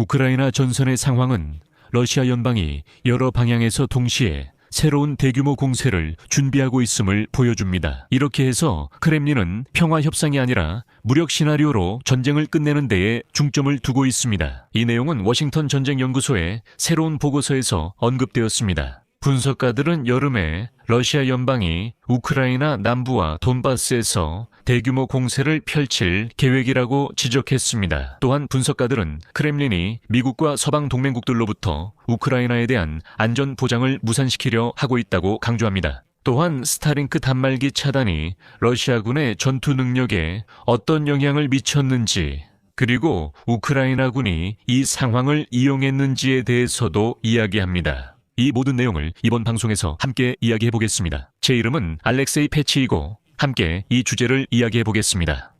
우크라이나 전선의 상황은 러시아 연방이 여러 방향에서 동시에 새로운 대규모 공세를 준비하고 있음을 보여줍니다. 이렇게 해서 크렘린은 평화 협상이 아니라 무력 시나리오로 전쟁을 끝내는 데에 중점을 두고 있습니다. 이 내용은 워싱턴 전쟁연구소의 새로운 보고서에서 언급되었습니다. 분석가들은 여름에 러시아 연방이 우크라이나 남부와 돈바스에서 대규모 공세를 펼칠 계획이라고 지적했습니다. 또한 분석가들은 크렘린이 미국과 서방 동맹국들로부터 우크라이나에 대한 안전 보장을 무산시키려 하고 있다고 강조합니다. 또한 스타링크 단말기 차단이 러시아군의 전투 능력에 어떤 영향을 미쳤는지, 그리고 우크라이나군이 이 상황을 이용했는지에 대해서도 이야기합니다. 이 모든 내용을 이번 방송에서 함께 이야기해 보겠습니다. 제 이름은 알렉세이 패치이고 함께 이 주제를 이야기해 보겠습니다.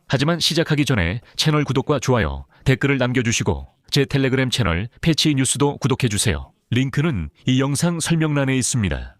하지만 시작하기 전에 채널 구독과 좋아요, 댓글을 남겨주시고 제 텔레그램 채널 패치 뉴스도 구독해 주세요. 링크는 이 영상 설명란에 있습니다.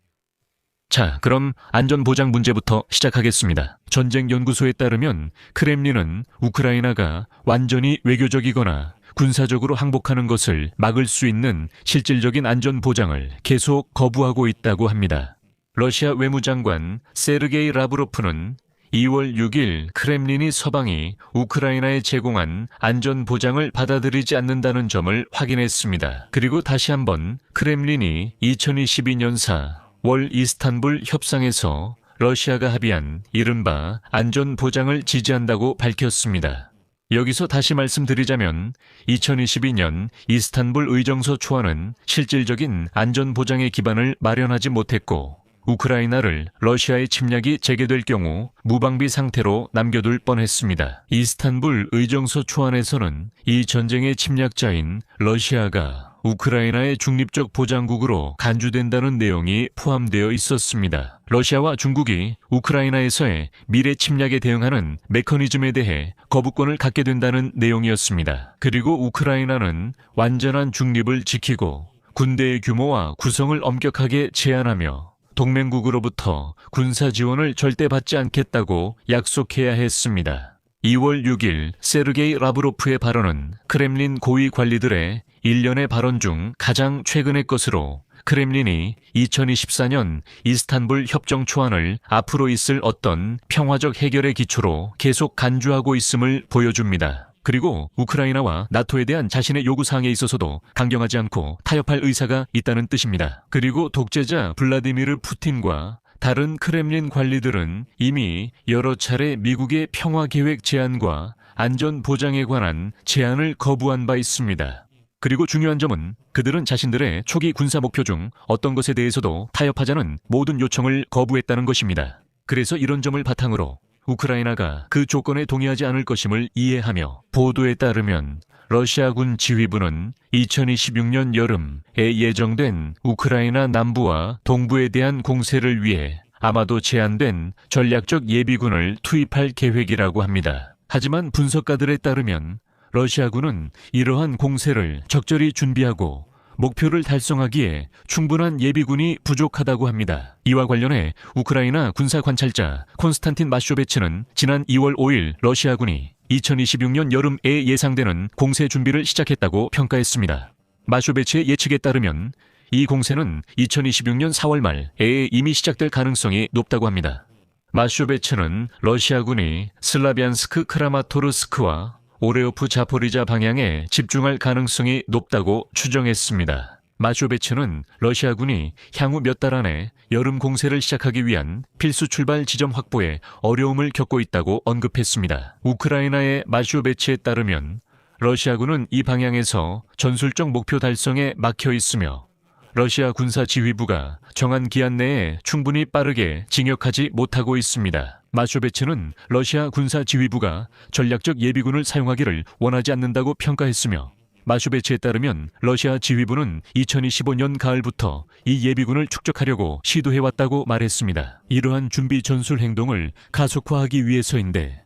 자, 그럼 안전보장 문제부터 시작하겠습니다. 전쟁연구소에 따르면 크렘린은 우크라이나가 완전히 외교적이거나 군사적으로 항복하는 것을 막을 수 있는 실질적인 안전보장을 계속 거부하고 있다고 합니다. 러시아 외무장관 세르게이 라브로프는 2월 6일 크렘린이 서방이 우크라이나에 제공한 안전보장을 받아들이지 않는다는 점을 확인했습니다. 그리고 다시 한번 크렘린이 2022년사 월 이스탄불 협상에서 러시아가 합의한 이른바 안전보장을 지지한다고 밝혔습니다. 여기서 다시 말씀드리자면 2022년 이스탄불 의정서 초안은 실질적인 안전보장의 기반을 마련하지 못했고 우크라이나를 러시아의 침략이 재개될 경우 무방비 상태로 남겨둘 뻔했습니다. 이스탄불 의정서 초안에서는 이 전쟁의 침략자인 러시아가 우크라이나의 중립적 보장국으로 간주된다는 내용이 포함되어 있었습니다. 러시아와 중국이 우크라이나에서의 미래 침략에 대응하는 메커니즘에 대해 거부권을 갖게 된다는 내용이었습니다. 그리고 우크라이나는 완전한 중립을 지키고 군대의 규모와 구성을 엄격하게 제한하며 동맹국으로부터 군사 지원을 절대 받지 않겠다고 약속해야 했습니다. 2월 6일 세르게이 라브로프의 발언은 크렘린 고위 관리들의 일련의 발언 중 가장 최근의 것으로 크렘린이 2024년 이스탄불 협정 초안을 앞으로 있을 어떤 평화적 해결의 기초로 계속 간주하고 있음을 보여줍니다. 그리고 우크라이나와 나토에 대한 자신의 요구사항에 있어서도 강경하지 않고 타협할 의사가 있다는 뜻입니다. 그리고 독재자 블라디미르 푸틴과 다른 크렘린 관리들은 이미 여러 차례 미국의 평화계획 제안과 안전보장에 관한 제안을 거부한 바 있습니다. 그리고 중요한 점은 그들은 자신들의 초기 군사 목표 중 어떤 것에 대해서도 타협하자는 모든 요청을 거부했다는 것입니다. 그래서 이런 점을 바탕으로 우크라이나가 그 조건에 동의하지 않을 것임을 이해하며 보도에 따르면 러시아군 지휘부는 2026년 여름에 예정된 우크라이나 남부와 동부에 대한 공세를 위해 아마도 제한된 전략적 예비군을 투입할 계획이라고 합니다. 하지만 분석가들에 따르면 러시아군은 이러한 공세를 적절히 준비하고 목표를 달성하기에 충분한 예비군이 부족하다고 합니다. 이와 관련해 우크라이나 군사관찰자 콘스탄틴 마쇼베츠는 지난 2월 5일 러시아군이 2026년 여름에 예상되는 공세 준비를 시작했다고 평가했습니다. 마쇼베츠의 예측에 따르면 이 공세는 2026년 4월 말에 이미 시작될 가능성이 높다고 합니다. 마쇼베츠는 러시아군이 슬라비안스크 크라마토르스크와 오레오프 자포리자 방향에 집중할 가능성이 높다고 추정했습니다. 마쇼베츠는 러시아군이 향후 몇 달 안에 여름 공세를 시작하기 위한 필수 출발 지점 확보에 어려움을 겪고 있다고 언급했습니다. 우크라이나의 마쇼베츠에 따르면 러시아군은 이 방향에서 전술적 목표 달성에 막혀 있으며 러시아 군사지휘부가 정한 기한 내에 충분히 빠르게 진격하지 못하고 있습니다. 마쇼베츠는 러시아 군사지휘부가 전략적 예비군을 사용하기를 원하지 않는다고 평가했으며 마쇼베츠에 따르면 러시아 지휘부는 2025년 가을부터 이 예비군을 축적하려고 시도해왔다고 말했습니다. 이러한 준비 전술 행동을 가속화하기 위해서인데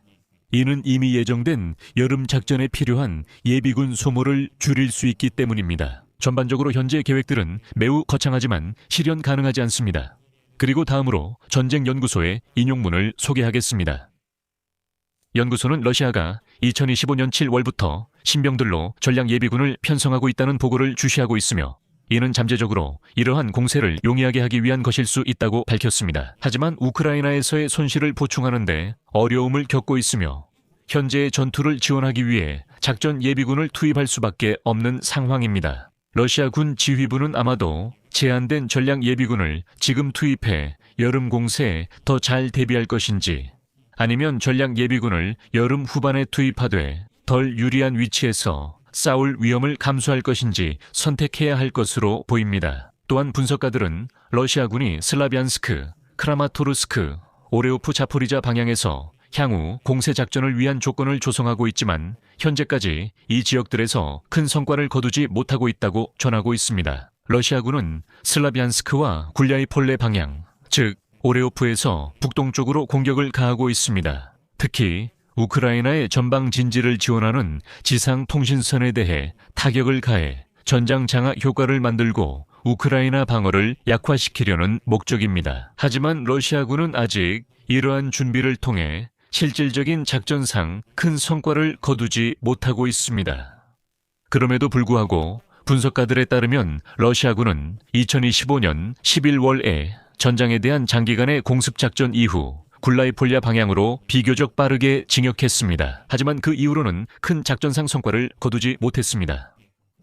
이는 이미 예정된 여름 작전에 필요한 예비군 소모를 줄일 수 있기 때문입니다. 전반적으로 현재 계획들은 매우 거창하지만 실현 가능하지 않습니다. 그리고 다음으로 전쟁연구소의 인용문을 소개하겠습니다. 연구소는 러시아가 2025년 7월부터 신병들로 전략 예비군을 편성하고 있다는 보고를 주시하고 있으며 이는 잠재적으로 이러한 공세를 용이하게 하기 위한 것일 수 있다고 밝혔습니다. 하지만 우크라이나에서의 손실을 보충하는 데 어려움을 겪고 있으며 현재의 전투를 지원하기 위해 작전 예비군을 투입할 수밖에 없는 상황입니다. 러시아 군 지휘부는 아마도 제한된 전략 예비군을 지금 투입해 여름 공세에 더 잘 대비할 것인지 아니면 전략 예비군을 여름 후반에 투입하되 덜 유리한 위치에서 싸울 위험을 감수할 것인지 선택해야 할 것으로 보입니다. 또한 분석가들은 러시아군이 슬라비안스크, 크라마토르스크, 오레오프 자포리자 방향에서 향후 공세 작전을 위한 조건을 조성하고 있지만 현재까지 이 지역들에서 큰 성과를 거두지 못하고 있다고 전하고 있습니다. 러시아군은 슬라비안스크와 굴야이폴레 방향, 즉 오레오프에서 북동쪽으로 공격을 가하고 있습니다. 특히 우크라이나의 전방 진지를 지원하는 지상 통신선에 대해 타격을 가해 전장 장악 효과를 만들고 우크라이나 방어를 약화시키려는 목적입니다. 하지만 러시아군은 아직 이러한 준비를 통해 실질적인 작전상 큰 성과를 거두지 못하고 있습니다. 그럼에도 불구하고 분석가들에 따르면 러시아군은 2025년 11월에 전장에 대한 장기간의 공습작전 이후 굴라이폴리아 방향으로 비교적 빠르게 진격했습니다. 하지만 그 이후로는 큰 작전상 성과를 거두지 못했습니다.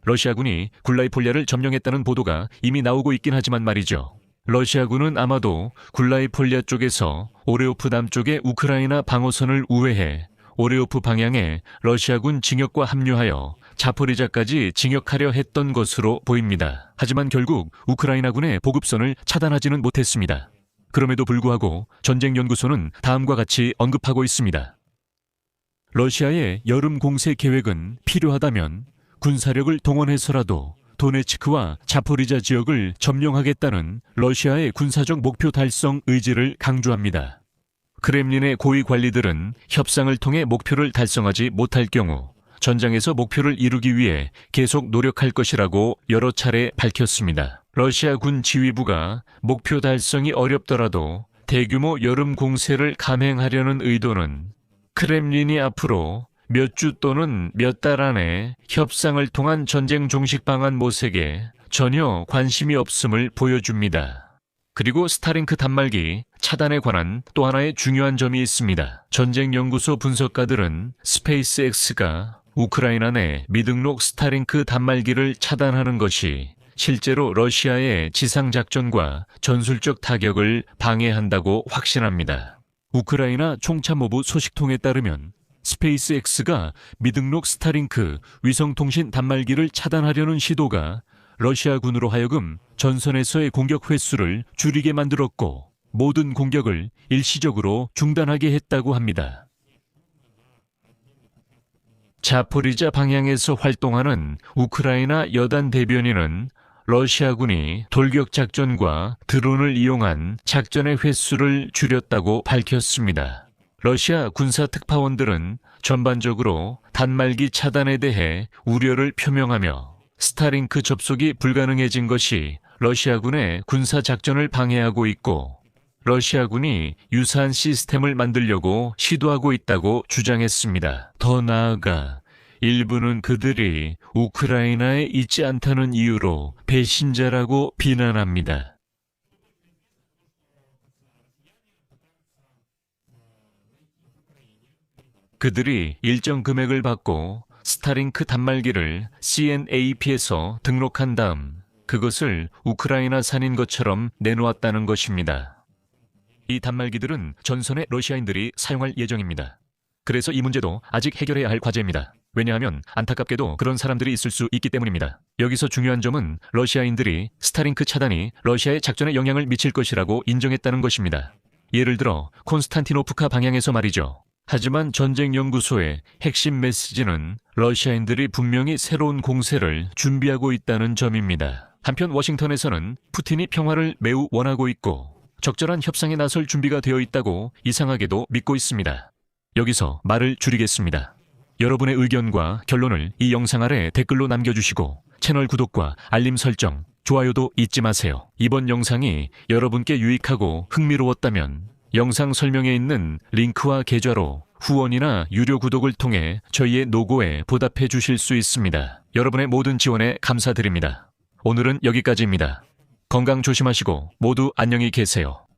러시아군이 굴라이폴리아를 점령했다는 보도가 이미 나오고 있긴 하지만 말이죠. 러시아군은 아마도 굴라이폴리아 쪽에서 오레오프 남쪽의 우크라이나 방어선을 우회해 오레오프 방향에 러시아군 진격과 합류하여 자포리자까지 진격하려 했던 것으로 보입니다. 하지만 결국 우크라이나군의 보급선을 차단하지는 못했습니다. 그럼에도 불구하고 전쟁연구소는 다음과 같이 언급하고 있습니다. 러시아의 여름 공세 계획은 필요하다면 군사력을 동원해서라도 도네츠크와 자포리자 지역을 점령하겠다는 러시아의 군사적 목표 달성 의지를 강조합니다. 크렘린의 고위 관리들은 협상을 통해 목표를 달성하지 못할 경우 전장에서 목표를 이루기 위해 계속 노력할 것이라고 여러 차례 밝혔습니다. 러시아 군 지휘부가 목표 달성이 어렵더라도 대규모 여름 공세를 감행하려는 의도는 크렘린이 앞으로 몇 주 또는 몇 달 안에 협상을 통한 전쟁 종식 방안 모색에 전혀 관심이 없음을 보여줍니다. 그리고 스타링크 단말기 차단에 관한 또 하나의 중요한 점이 있습니다. 전쟁연구소 분석가들은 스페이스X가 우크라이나 내 미등록 스타링크 단말기를 차단하는 것이 실제로 러시아의 지상작전과 전술적 타격을 방해한다고 확신합니다. 우크라이나 총참모부 소식통에 따르면 스페이스X가 미등록 스타링크 위성통신 단말기를 차단하려는 시도가 러시아군으로 하여금 전선에서의 공격 횟수를 줄이게 만들었고 모든 공격을 일시적으로 중단하게 했다고 합니다. 자포리자 방향에서 활동하는 우크라이나 여단 대변인은 러시아군이 돌격작전과 드론을 이용한 작전의 횟수를 줄였다고 밝혔습니다. 러시아 군사특파원들은 전반적으로 단말기 차단에 대해 우려를 표명하며 스타링크 접속이 불가능해진 것이 러시아군의 군사작전을 방해하고 있고 러시아군이 유사한 시스템을 만들려고 시도하고 있다고 주장했습니다. 더 나아가 일부는 그들이 우크라이나에 있지 않다는 이유로 배신자라고 비난합니다. 그들이 일정 금액을 받고 스타링크 단말기를 CNAP에서 등록한 다음 그것을 우크라이나산인 것처럼 내놓았다는 것입니다. 이 단말기들은 전선의 러시아인들이 사용할 예정입니다. 그래서 이 문제도 아직 해결해야 할 과제입니다. 왜냐하면 안타깝게도 그런 사람들이 있을 수 있기 때문입니다. 여기서 중요한 점은 러시아인들이 스타링크 차단이 러시아의 작전에 영향을 미칠 것이라고 인정했다는 것입니다. 예를 들어 콘스탄티노프카 방향에서 말이죠. 하지만 전쟁연구소의 핵심 메시지는 러시아인들이 분명히 새로운 공세를 준비하고 있다는 점입니다. 한편 워싱턴에서는 푸틴이 평화를 매우 원하고 있고 적절한 협상에 나설 준비가 되어 있다고 이상하게도 믿고 있습니다. 여기서 말을 줄이겠습니다. 여러분의 의견과 결론을 이 영상 아래 댓글로 남겨주시고 채널 구독과 알림 설정, 좋아요도 잊지 마세요. 이번 영상이 여러분께 유익하고 흥미로웠다면 영상 설명에 있는 링크와 계좌로 후원이나 유료 구독을 통해 저희의 노고에 보답해 주실 수 있습니다. 여러분의 모든 지원에 감사드립니다. 오늘은 여기까지입니다. 건강 조심하시고 모두 안녕히 계세요.